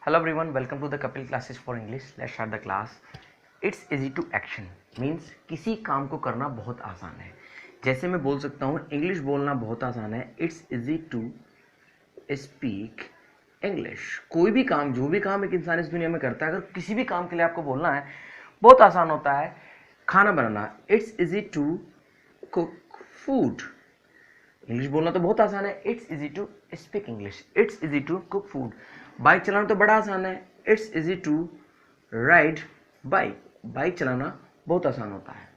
Hello everyone, welcome to the Kapil classes for English. Let's start the class. It's easy to action means किसी काम को करना बहुत आसान है. जैसे मैं बोल सकता हूँ इंग्लिश बोलना बहुत आसान है. It's easy to speak English. कोई भी काम, जो भी काम एक इंसान इस दुनिया में करता है, अगर किसी भी काम के लिए आपको बोलना है बहुत आसान होता है. खाना बनाना, It's easy to cook food. English बोलना तो बहुत आसान है. It's easy to speak English. It's easy to cook food. Bike चलाना तो बड़ा आसान है. It's easy to ride bike. Bike चलाना बहुत आसान होता है.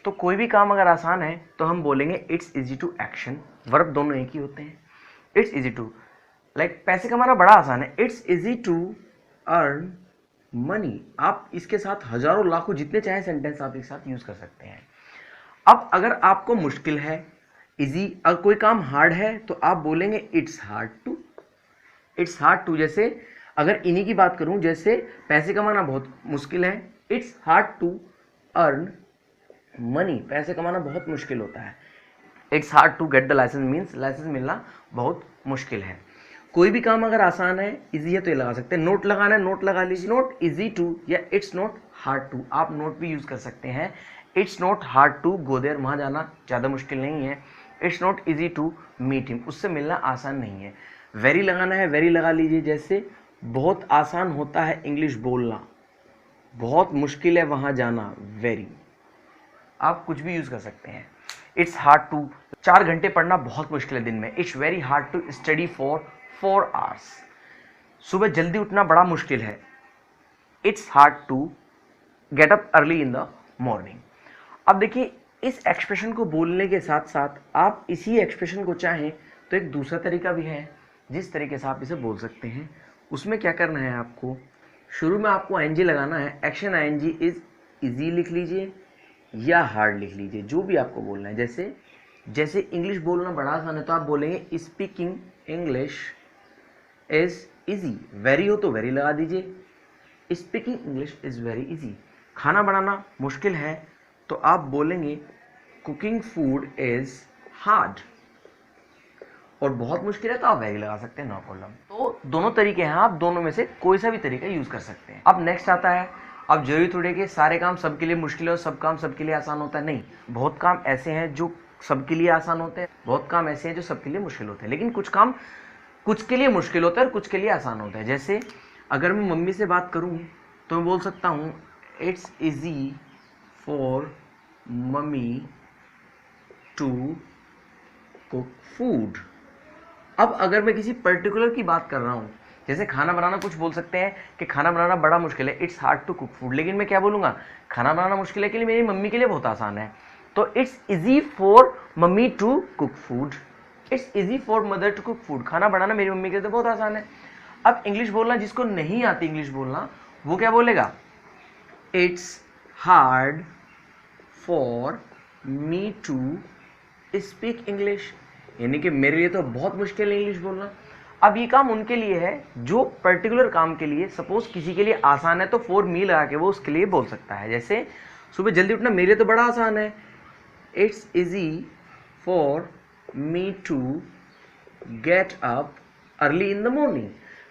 तो कोई भी काम अगर आसान है तो हम बोलेंगे It's easy to action. Verb दोनों एक ही होते हैं. It's easy to लाइक पैसे कमाना बड़ा आसान है. It's easy to earn money. आप इसके साथ हजारों लाखों जितने चाहे सेंटेंस आप एक साथ यूज कर सकते हैं. अब अगर आपको मुश्किल है, इजी, अगर कोई काम हार्ड है तो आप बोलेंगे it's hard to. It's hard to. जैसे अगर इन्हीं की बात करूं, जैसे पैसे कमाना बहुत मुश्किल है. It's hard to earn money. पैसे कमाना बहुत मुश्किल होता है. It's hard to get the licence means licence मिलना बहुत मुश्किल है. कोई भी काम अगर आसान है, इजी है तो ये लगा सकते हैं. नोट लगाना है, नोट लगा लीजिए. नोट इजी टू या इट्स नॉट हार्ड टू. आप नोट भी यूज कर सकते हैं. It's not hard to go there. वहाँ जाना ज़्यादा मुश्किल नहीं है. It's not easy to meet him. उससे मिलना आसान नहीं है. वेरी लगाना है, वेरी लगा लीजिए. जैसे बहुत आसान होता है इंग्लिश बोलना, बहुत मुश्किल है वहाँ जाना. वेरी, आप कुछ भी यूज कर सकते हैं. इट्स हार्ड टू 4 घंटे पढ़ना बहुत मुश्किल है दिन में. It's very hard to study for 4 hours. सुबह जल्दी उठना बड़ा मुश्किल है. It's hard to get up early in the morning. अब देखिए, इस एक्सप्रेशन को बोलने के साथ साथ आप इसी एक्सप्रेशन को चाहें तो एक दूसरा तरीका भी है जिस तरीके से आप इसे बोल सकते हैं. उसमें क्या करना है, आपको शुरू में आपको आईएनजी लगाना है. एक्शन आईएनजी इज इजी लिख लीजिए या हार्ड लिख लीजिए, जो भी आपको बोलना है. जैसे इंग्लिश बोलना बड़ा आसान है तो आप बोलेंगे speaking English is easy. Very हो तो वेरी लगा दीजिए. Speaking English is very easy. खाना बनाना मुश्किल है तो आप बोलेंगे कुकिंग फूड इज हार्ड. और बहुत मुश्किल है तो आप वेरी लगा सकते हैं, नो प्रॉब्लम. तो दोनों तरीके हैं, आप दोनों में से कोई सा भी तरीका यूज कर सकते हैं. अब नेक्स्ट आता है, अब जरूरी थोड़े कि सारे काम सबके लिए मुश्किल है और सब काम सबके लिए आसान होता है. नहीं, बहुत काम ऐसे हैं जो सबके लिए आसान होते हैं, बहुत काम ऐसे हैं जो सबके लिए मुश्किल होते हैं. लेकिन कुछ काम कुछ के लिए मुश्किल होता है और कुछ के लिए आसान होता है. जैसे अगर मैं मम्मी से बात करूँ तो मैं बोल सकता हूँ it's easy for mummy to cook food. अब अगर मैं किसी पर्टिकुलर की बात कर रहा हूँ, जैसे खाना बनाना, कुछ बोल सकते हैं कि खाना बनाना बड़ा मुश्किल है, it's hard to cook food. लेकिन मैं क्या बोलूँगा, खाना बनाना मुश्किल है के लिए मेरी मम्मी के लिए बहुत आसान है, तो it's easy for mummy to cook food. It's easy for mother to cook food. खाना बनाना मेरी मम्मी के लिए तो बहुत आसान है. अब इंग्लिश बोलना, जिसको नहीं आती इंग्लिश बोलना, वो क्या बोलेगा, it's hard for me to speak English. यानी कि मेरे लिए तो बहुत मुश्किल है इंग्लिश बोलना. अब ये काम उनके लिए है जो पर्टिकुलर काम के लिए, सपोज किसी के लिए आसान है तो फॉर मी लगा के वो उसके लिए बोल सकता है. जैसे सुबह जल्दी उठना मेरे लिए तो बड़ा आसान है. It's easy for me to get up early in the morning.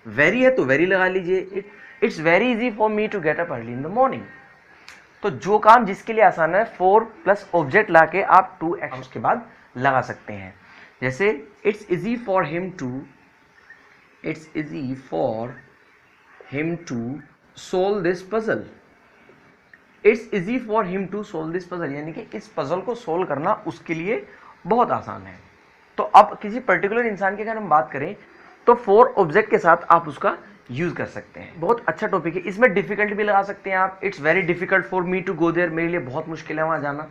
Very है तो वेरी लगा लीजिए. It's very easy for me to get up early in the morning. तो जो काम जिसके लिए आसान है, फॉर प्लस ऑब्जेक्ट ला के आप टू एक्शन के बाद लगा सकते हैं. जैसे it's easy for him to solve this puzzle. It's easy for him to solve this puzzle, यानी कि इस पजल को सोल्व करना उसके लिए बहुत आसान है. तो अब किसी पर्टिकुलर इंसान की अगर हम बात करें तो फॉर ऑब्जेक्ट के साथ आप उसका यूज कर सकते हैं. बहुत अच्छा टॉपिक है. इसमें डिफिकल्ट भी लगा सकते हैं आप. It's very difficult for me to go there. मेरे लिए बहुत मुश्किल है वहाँ जाना.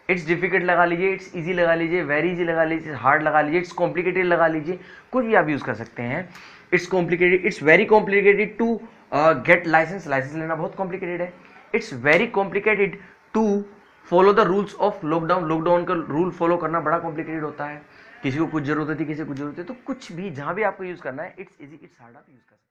इट्स डिफिकल्ट लगा लीजिए, इट्स इजी लगा लीजिए, वेरी इजी लगा लीजिए, हार्ड लगा लीजिए, इट्स कॉम्प्लिकेटेड लगा लीजिए. कुछ भी आप यूज कर सकते हैं. It's complicated, it's very complicated to get licence. Licence लेना बहुत कॉम्प्लिकेटेड है. It's very complicated to follow the rules of lockdown. Lockdown का रूल फॉलो करना बड़ा कॉम्प्लिकेटेड होता है. किसी को कुछ जरूरत होती है, किसी को कुछ जरूरत है. तो कुछ भी जहाँ भी आपको यूज करना है, इट्स इजी, इट्स हार्ड, आप यूज कर सकते हैं.